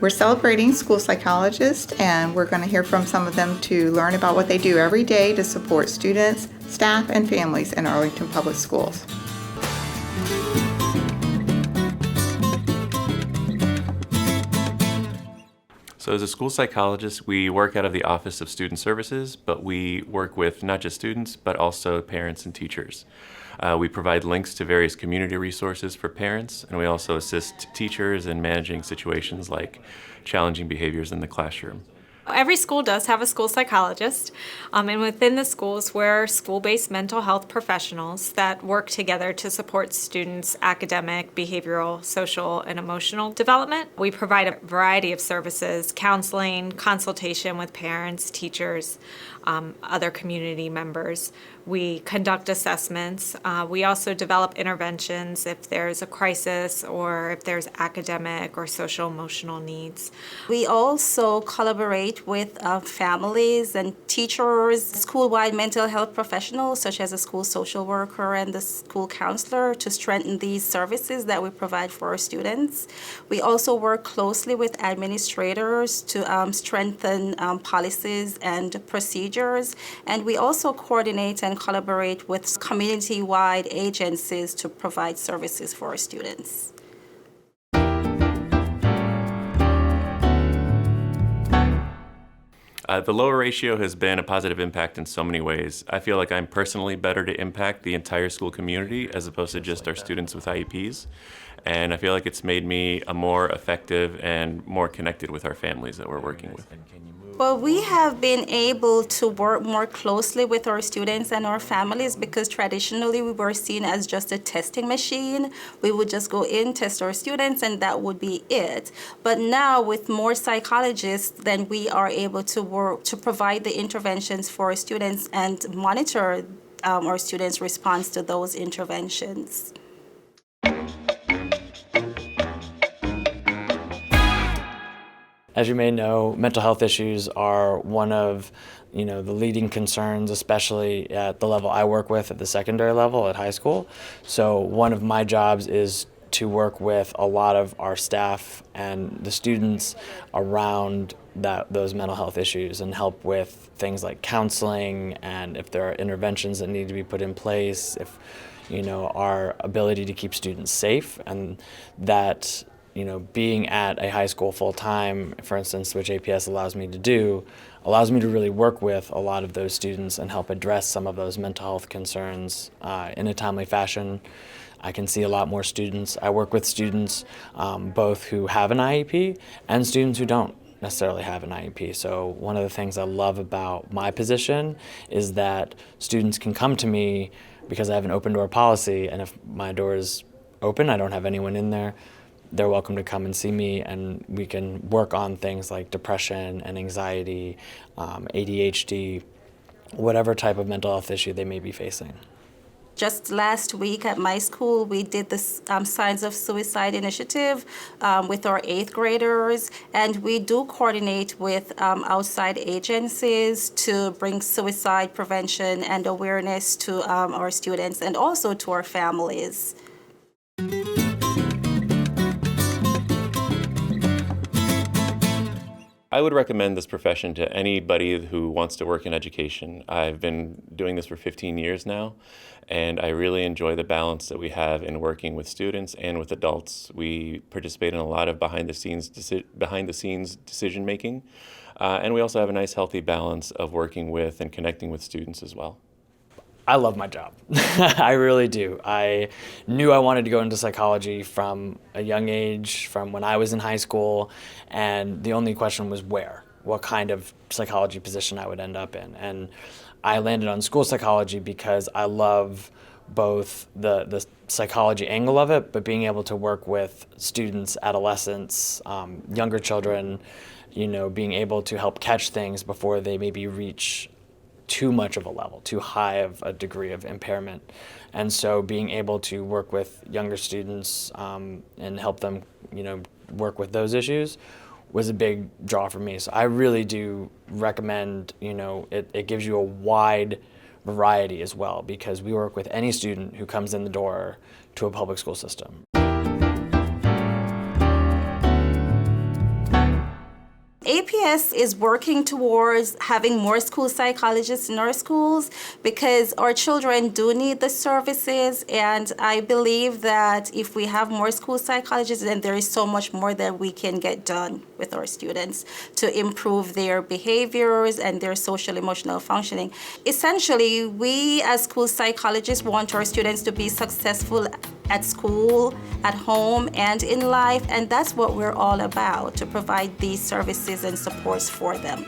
We're celebrating school psychologists, and we're going to hear from some of them to learn about what they do every day to support students, staff, and families in Arlington Public Schools. So as a school psychologist, we work out of the Office of Student Services, but we work with not just students, but also parents and teachers. We provide links to various community resources for parents, and we also assist teachers in managing situations like challenging behaviors in the classroom. Every school does have a school psychologist, and within the schools we're school-based mental health professionals that work together to support students' academic, behavioral, social, and emotional development. We provide a variety of services: counseling, consultation with parents, teachers, other community members. We conduct assessments. We also develop interventions if there's a crisis or if there's academic or social emotional needs. We also collaborate with families and teachers, school-wide mental health professionals such as a school social worker and the school counselor to strengthen these services that we provide for our students. We also work closely with administrators to strengthen policies and procedures, and we also coordinate and collaborate with community-wide agencies to provide services for our students. The lower ratio has been a positive impact in so many ways. I feel like I'm personally better to impact the entire school community as opposed to just our students with IEPs. And I feel like it's made me a more effective and more connected with our families that we're working with. Well, we have been able to work more closely with our students and our families because traditionally we were seen as just a testing machine. We would just go in, test our students, and that would be it. But now with more psychologists, then we are able to work to provide the interventions for our students and monitor our students' response to those interventions. As you may know, mental health issues are one of the leading concerns, especially at the level I work with at the secondary level at high school. So one of my jobs is to work with a lot of our staff and the students around those mental health issues and help with things like counseling and if there are interventions that need to be put in place, if our ability to keep students safe, and that being at a high school full-time, for instance, which APS allows me to do, allows me to really work with a lot of those students and help address some of those mental health concerns in a timely fashion. I can see a lot more students. I work with students both who have an IEP and students who don't necessarily have an IEP. So one of the things I love about my position is that students can come to me because I have an open door policy, and if my door is open, I don't have anyone in there, they're welcome to come and see me, and we can work on things like depression and anxiety, ADHD, whatever type of mental health issue they may be facing. Just last week at my school, we did the Signs of Suicide initiative with our 8th graders, and we do coordinate with outside agencies to bring suicide prevention and awareness to our students and also to our families. I would recommend this profession to anybody who wants to work in education. I've been doing this for 15 years now, and I really enjoy the balance that we have in working with students and with adults. We participate in a lot of behind-the-scenes decision making, and we also have a nice healthy balance of working with and connecting with students as well. I love my job. I really do. I knew I wanted to go into psychology from a young age, from when I was in high school, and the only question was what kind of psychology position I would end up in. And I landed on school psychology because I love both the psychology angle of it, but being able to work with students, adolescents, younger children, being able to help catch things before they maybe reach too much of a level, too high of a degree of impairment. And so being able to work with younger students and help them, work with those issues was a big draw for me. So I really do recommend, it gives you a wide variety as well, because we work with any student who comes in the door to a public school system. SPS is working towards having more school psychologists in our schools because our children do need the services, and I believe that if we have more school psychologists, then there is so much more that we can get done with our students to improve their behaviors and their social emotional functioning. Essentially, we as school psychologists want our students to be successful at school, at home, and in life, and that's what we're all about, to provide these services and supports for them.